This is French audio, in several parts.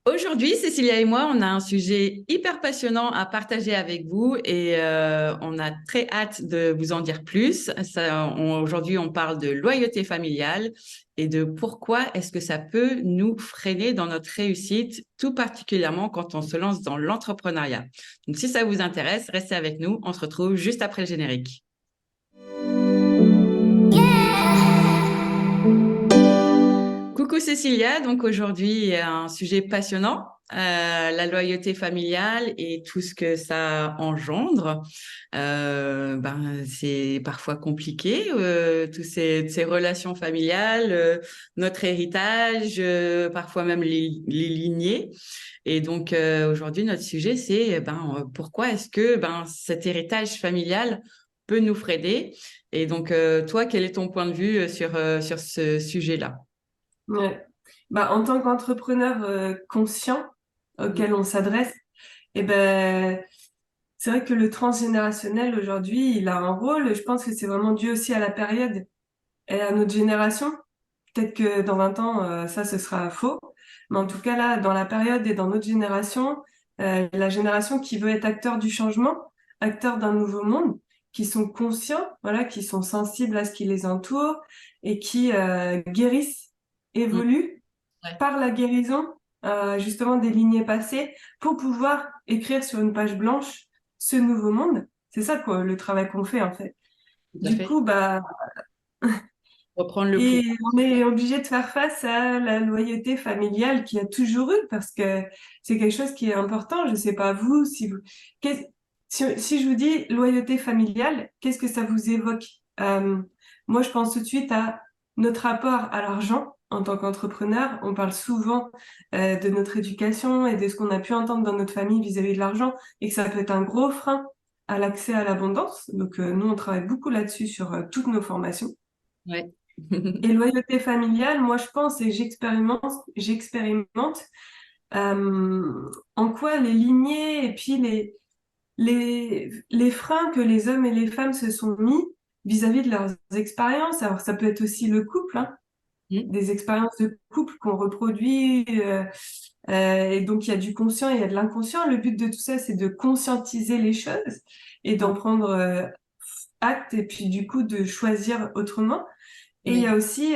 Aujourd'hui, Cécilia et moi, on a un sujet hyper passionnant à partager avec vous et on a très hâte de vous en dire plus. Aujourd'hui, on parle de loyauté familiale et de pourquoi est-ce que ça peut nous freiner dans notre réussite, tout particulièrement quand on se lance dans l'entrepreneuriat. Donc, si ça vous intéresse, restez avec nous. On se retrouve juste après le générique. Coucou Cécilia, donc aujourd'hui un sujet passionnant, la loyauté familiale et tout ce que ça engendre. C'est parfois compliqué, toutes ces relations familiales, notre héritage, parfois même les lignées. Et donc aujourd'hui notre sujet c'est pourquoi est-ce que cet héritage familial peut nous freiner. Et donc toi, quel est ton point de vue sur ce sujet-là? Ouais. En tant qu'entrepreneur conscient auquel on s'adresse, c'est vrai que le transgénérationnel aujourd'hui, il a un rôle. Je pense que c'est vraiment dû aussi à la période et à notre génération. Peut-être que dans 20 ans, ça, ce sera faux. Mais en tout cas, là, dans la période et dans notre génération, la génération qui veut être acteur du changement, acteur d'un nouveau monde, qui sont conscients, voilà, qui sont sensibles à ce qui les entoure et qui guérissent, Mm. évoluent Ouais, par la guérison, justement des lignées passées, pour pouvoir écrire sur une page blanche ce nouveau monde. C'est ça, quoi, le travail qu'on fait, en fait. tout à Du fait. coup, Reprendre le et pouvoir. on est obligé de faire face à la loyauté familiale qui a toujours eu, parce que c'est quelque chose qui est important. Je sais pas vous, qu'est- si je vous dis loyauté familiale, qu'est-ce que ça vous évoque? Moi, je pense tout de suite à notre rapport à l'argent en tant qu'entrepreneur. On parle souvent de notre éducation et de ce qu'on a pu entendre dans notre famille vis-à-vis de l'argent, et que ça peut être un gros frein à l'accès à l'abondance. Donc, nous, on travaille beaucoup là-dessus sur toutes nos formations. Ouais. Et loyauté familiale, moi je pense et j'expérimente en quoi les lignées et puis les freins que les hommes et les femmes se sont mis vis-à-vis de leurs expériences. Alors ça peut être aussi le couple, hein, Mm. des expériences de couple qu'on reproduit. Et donc il y a du conscient et il y a de l'inconscient. Le but de tout ça, c'est de conscientiser les choses et d'en Ouais. prendre acte et puis du coup de choisir autrement. Et il y a Oui. aussi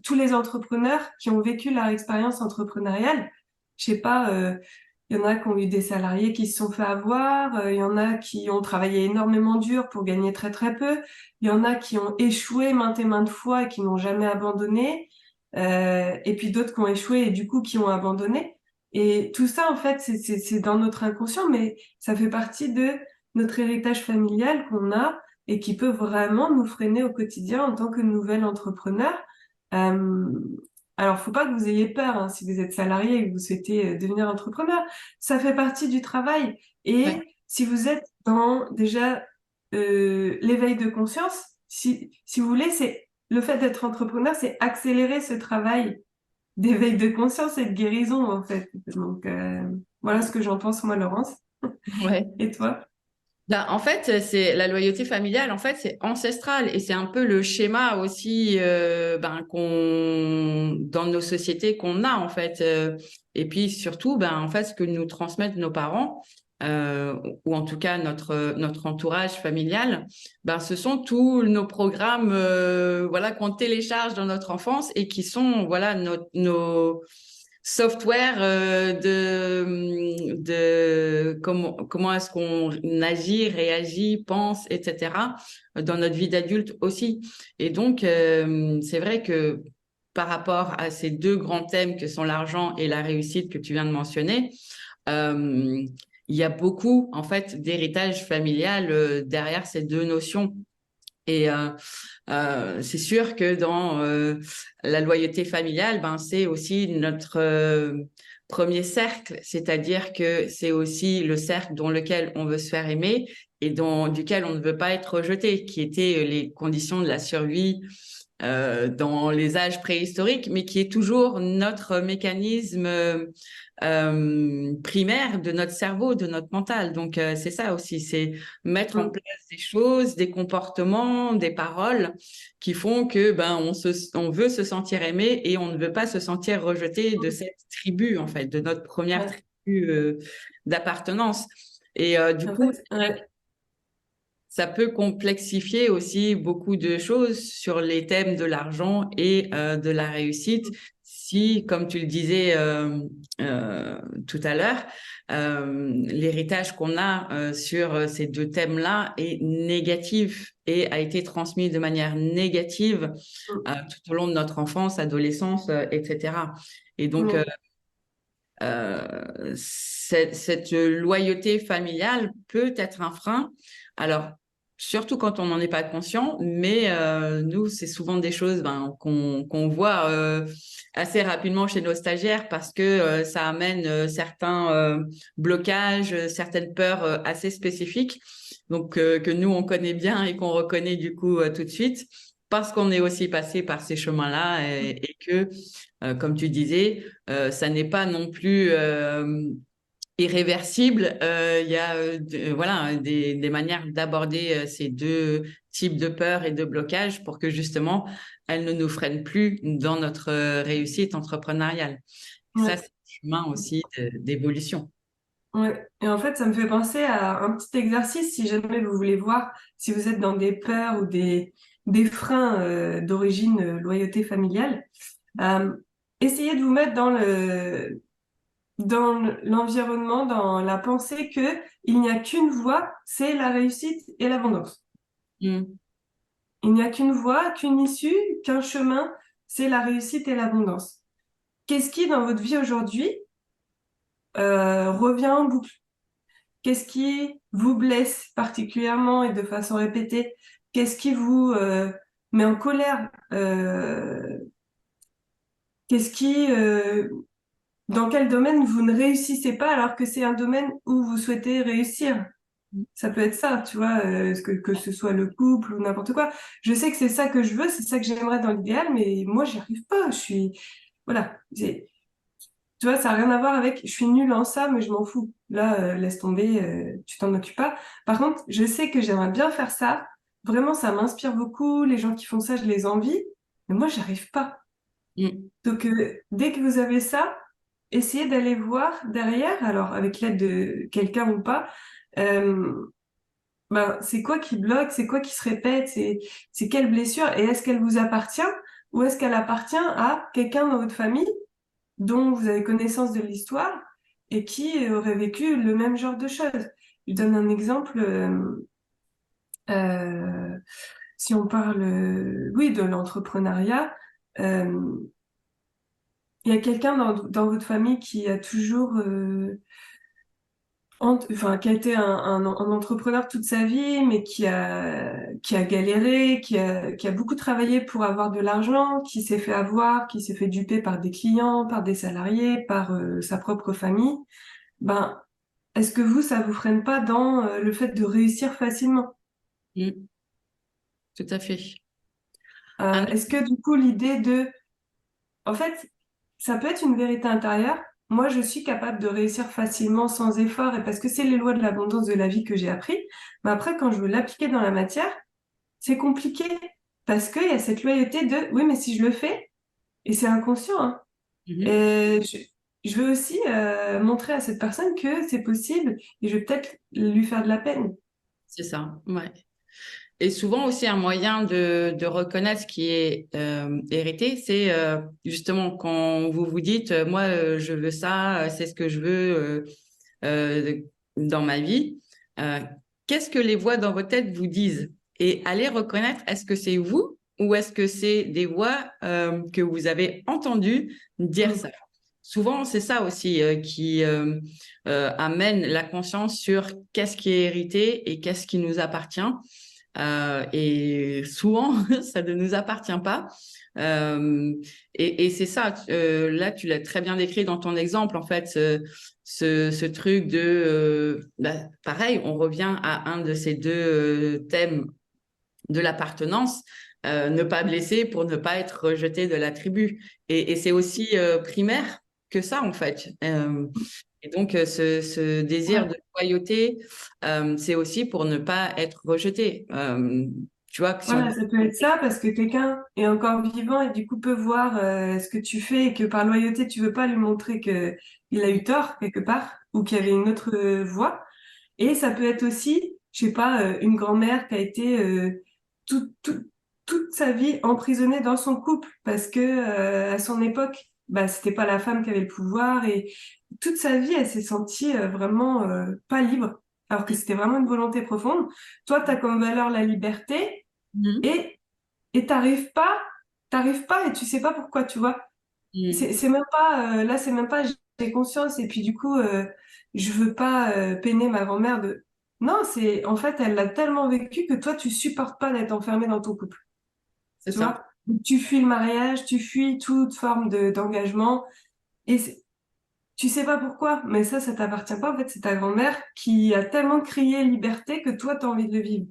tous les entrepreneurs qui ont vécu leur expérience entrepreneuriale. Je sais pas, il y en a qui ont eu des salariés qui se sont fait avoir, il y en a qui ont travaillé énormément dur pour gagner très très peu, il y en a qui ont échoué maintes et maintes fois et qui n'ont jamais abandonné, et puis d'autres qui ont échoué et du coup qui ont abandonné. Et tout ça, en fait, c'est dans notre inconscient, mais ça fait partie de notre héritage familial qu'on a et qui peut vraiment nous freiner au quotidien en tant que nouvel entrepreneur. Euh, alors, faut pas que vous ayez peur hein, si vous êtes salarié et que vous souhaitez devenir entrepreneur. Ça fait partie du travail. Ouais. Et si vous êtes dans déjà l'éveil de conscience, si vous voulez, c'est le fait d'être entrepreneur, c'est accélérer ce travail d'éveil de conscience et de guérison en fait. Donc voilà ce que j'en pense moi, Laurence. Ouais. Et toi? En fait, c'est la loyauté familiale. En fait, c'est ancestral et c'est un peu le schéma aussi qu'on dans nos sociétés qu'on a en fait. Et puis surtout, en fait, ce que nous transmettent nos parents ou en tout cas notre entourage familial, ce sont tous nos programmes voilà qu'on télécharge dans notre enfance et qui sont voilà nos software de comment est-ce qu'on agit, réagit, pense, etc. dans notre vie d'adulte aussi. Et donc, c'est vrai que par rapport à ces deux grands thèmes que sont l'argent et la réussite que tu viens de mentionner, euh, il y a beaucoup en fait d'héritage familial derrière ces deux notions. Et c'est sûr que dans la loyauté familiale, c'est aussi notre premier cercle, c'est-à-dire que c'est aussi le cercle dans lequel on veut se faire aimer et duquel on ne veut pas être rejeté, qui étaient les conditions de la survie dans les âges préhistoriques, mais qui est toujours notre mécanisme primaire de notre cerveau, de notre mental. Donc, c'est ça aussi, c'est mettre en Mm. place des choses, des comportements, des paroles qui font que on veut se sentir aimé et on ne veut pas se sentir rejeté de cette tribu, en fait, de notre première Ouais. tribu d'appartenance. Et du En coup, fait, ouais. ça peut complexifier aussi beaucoup de choses sur les thèmes de l'argent et de la réussite. Si, comme tu le disais tout à l'heure, l'héritage qu'on a sur ces deux thèmes-là est négatif et a été transmis de manière négative Mm. tout au long de notre enfance, adolescence, etc. Et donc, Oui. cette loyauté familiale peut être un frein. Alors, surtout quand on n'en est pas conscient, mais nous, c'est souvent des choses qu'on voit assez rapidement chez nos stagiaires parce que ça amène certains blocages, certaines peurs assez spécifiques, donc que nous, on connaît bien et qu'on reconnaît du coup tout de suite parce qu'on est aussi passé par ces chemins-là et que, comme tu disais, ça n'est pas non plus irréversible. Il y a voilà, des manières d'aborder ces deux types de peurs et de blocages pour que justement, elles ne nous freinent plus dans notre réussite entrepreneuriale. Ça, Ouais. c'est un chemin aussi d'évolution. Ouais. Et en fait, ça me fait penser à un petit exercice, si jamais vous voulez voir si vous êtes dans des peurs ou des freins d'origine loyauté familiale. Euh, Essayez de vous mettre dans l'environnement, dans la pensée que il n'y a qu'une voie, c'est la réussite et l'abondance. Mm. Il n'y a qu'une voie, qu'une issue, qu'un chemin, c'est la réussite et l'abondance. Qu'est-ce qui, dans votre vie aujourd'hui, revient en boucle? Qu'est-ce qui vous blesse particulièrement et de façon répétée? Qu'est-ce qui vous met en colère? Qu'est-ce qui, dans quel domaine vous ne réussissez pas alors que c'est un domaine où vous souhaitez réussir? Ça peut être ça, tu vois, que ce soit le couple ou n'importe quoi. Je sais que c'est ça que je veux, c'est ça que j'aimerais dans l'idéal, mais moi, j'y arrive pas. Voilà. Tu vois, ça n'a rien à voir avec, je suis nulle en ça, mais je m'en fous. Là, laisse tomber, tu t'en occupes pas. Par contre, je sais que j'aimerais bien faire ça. Vraiment, ça m'inspire beaucoup. Les gens qui font ça, je les envie. Mais moi, j'y arrive pas. Mm. Donc, dès que vous avez ça, essayez d'aller voir derrière, alors avec l'aide de quelqu'un ou pas, euh, ben, c'est quoi qui bloque, c'est quoi qui se répète, c'est quelle blessure, et est-ce qu'elle vous appartient ou est-ce qu'elle appartient à quelqu'un dans votre famille dont vous avez connaissance de l'histoire et qui aurait vécu le même genre de choses. Je donne un exemple. Euh, Si on parle, oui, de l'entrepreneuriat, euh, il y a quelqu'un dans votre famille qui a toujours enfin, qui a été un entrepreneur toute sa vie, mais qui a galéré, qui a beaucoup travaillé pour avoir de l'argent, qui s'est fait avoir, qui s'est fait duper par des clients, par des salariés, par sa propre famille. Ben, est-ce que vous, ça vous freine pas dans le fait de réussir facilement? Mm. Tout à fait. Est-ce que du coup, l'idée de, en fait, ça peut être une vérité intérieure. Moi, je suis capable de réussir facilement sans effort et parce que c'est les lois de l'abondance de la vie que j'ai appris. Mais après, quand je veux l'appliquer dans la matière, c'est compliqué parce qu'il y a cette loyauté de oui, mais si je le fais, et c'est inconscient, hein, Mhm. et je veux aussi montrer à cette personne que c'est possible et je vais peut-être lui faire de la peine. C'est ça, ouais. Et souvent aussi un moyen de reconnaître ce qui est hérité, c'est justement quand vous vous dites, moi, je veux ça, c'est ce que je veux dans ma vie. Euh, Qu'est-ce que les voix dans votre tête vous disent? Et allez reconnaître, est-ce que c'est vous ou est-ce que c'est des voix que vous avez entendues dire Mm. ça? Souvent, c'est ça aussi qui amène la conscience sur qu'est-ce qui est hérité et qu'est-ce qui nous appartient. Et souvent, ça ne nous appartient pas. Euh, et c'est ça, là, tu l'as très bien décrit dans ton exemple, en fait, ce truc de, pareil, on revient à un de ces deux thèmes de l'appartenance. ne pas blesser pour ne pas être rejeté de la tribu. Et c'est aussi primaire que ça, en fait. Et donc, ce désir Ouais. de loyauté, c'est aussi pour ne pas être rejeté. Tu vois, que si on... Voilà, ça peut être ça parce que quelqu'un est encore vivant et du coup peut voir ce que tu fais et que par loyauté, tu veux pas lui montrer que il a eu tort quelque part ou qu'il y avait une autre voie. Et ça peut être aussi, je sais pas, une grand-mère qui a été tout, tout- toute sa vie emprisonnée dans son couple parce que à son époque, bah c'était pas la femme qui avait le pouvoir et toute sa vie, elle s'est sentie vraiment pas libre alors que c'était vraiment une volonté profonde. Toi, tu as comme valeur la liberté Mhm. et t'arrives pas et tu sais pas pourquoi, tu vois. Mhm. C'est même pas là, c'est même pas j'ai conscience et puis du coup je veux pas peiner ma grand-mère de non, c'est en fait elle l'a tellement vécu que toi tu supportes pas d'être enfermé dans ton couple, C'est tu ça. vois. Donc, tu fuis le mariage, tu fuis toute forme de d'engagement et tu sais pas pourquoi, mais ça t'appartient pas en fait, c'est ta grand-mère qui a tellement crié liberté que toi t'as envie de le vivre.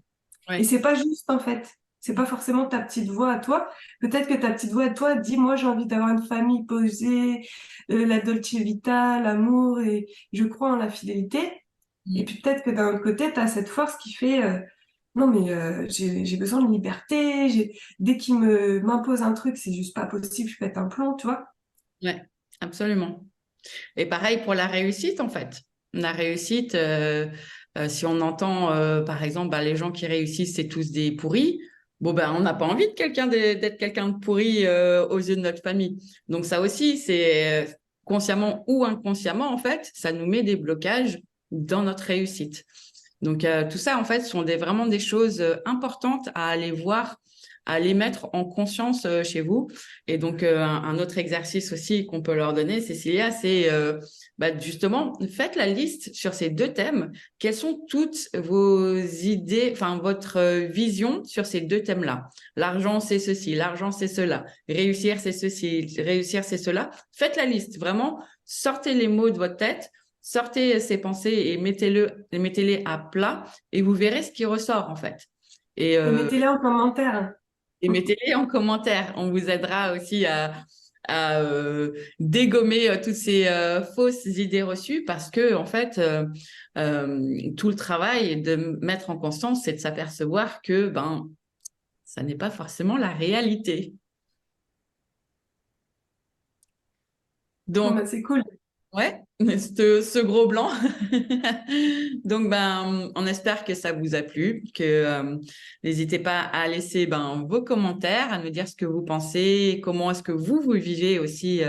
Et Ouais. c'est pas juste en fait. C'est pas forcément ta petite voix à toi. Peut-être que ta petite voix à toi dit, moi j'ai envie d'avoir une famille posée, la dolce vita, l'amour et je crois en la fidélité. Et Mhm. puis peut-être que d'un autre côté, tu as cette force qui fait, non mais j'ai besoin de liberté. Dès qu'il me m'impose un truc, c'est juste pas possible. Je pète un plomb, tu vois. Ouais, absolument. Et pareil pour la réussite, en fait. La réussite, si on entend, par exemple, bah, les gens qui réussissent, c'est tous des pourris. Bon, ben, on n'a pas envie de d'être quelqu'un de pourri aux yeux de notre famille. Donc ça aussi, c'est consciemment ou inconsciemment, en fait, ça nous met des blocages dans notre réussite. Donc tout ça, en fait, sont vraiment des choses importantes à aller voir, à aller mettre en conscience chez vous. Et donc, un autre exercice aussi qu'on peut leur donner, Cécilia, c'est bah, justement, faites la liste sur ces deux thèmes. Quelles sont toutes vos idées, enfin, votre vision sur ces deux thèmes-là? L'argent, c'est ceci, l'argent, c'est cela. Réussir, c'est ceci, réussir, c'est cela. Faites la liste, vraiment, sortez les mots de votre tête. Sortez ces pensées et mettez-les à plat et vous verrez ce qui ressort en fait. Et, Et mettez-les en commentaire. et mettez-les en commentaire. On vous aidera aussi à dégommer toutes ces fausses idées reçues parce que en fait, tout le travail de mettre en conscience, c'est de s'apercevoir que ben, ça n'est pas forcément la réalité. Bon, Donc, bah, c'est cool. ouais, ce gros blanc. Donc, ben, on espère que ça vous a plu, que n'hésitez pas à laisser ben, vos commentaires, à nous dire ce que vous pensez, comment est-ce que vous vivez aussi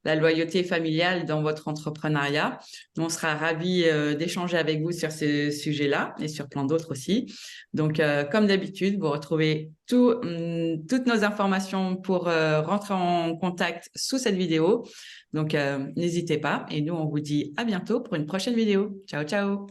la loyauté familiale dans votre entrepreneuriat. Nous, on sera ravis d'échanger avec vous sur ce sujet-là et sur plein d'autres aussi. Donc, comme d'habitude, vous retrouvez toutes nos informations pour rentrer en contact sous cette vidéo. Donc, n'hésitez pas. Et nous, on vous dit à bientôt pour une prochaine vidéo. Ciao, ciao.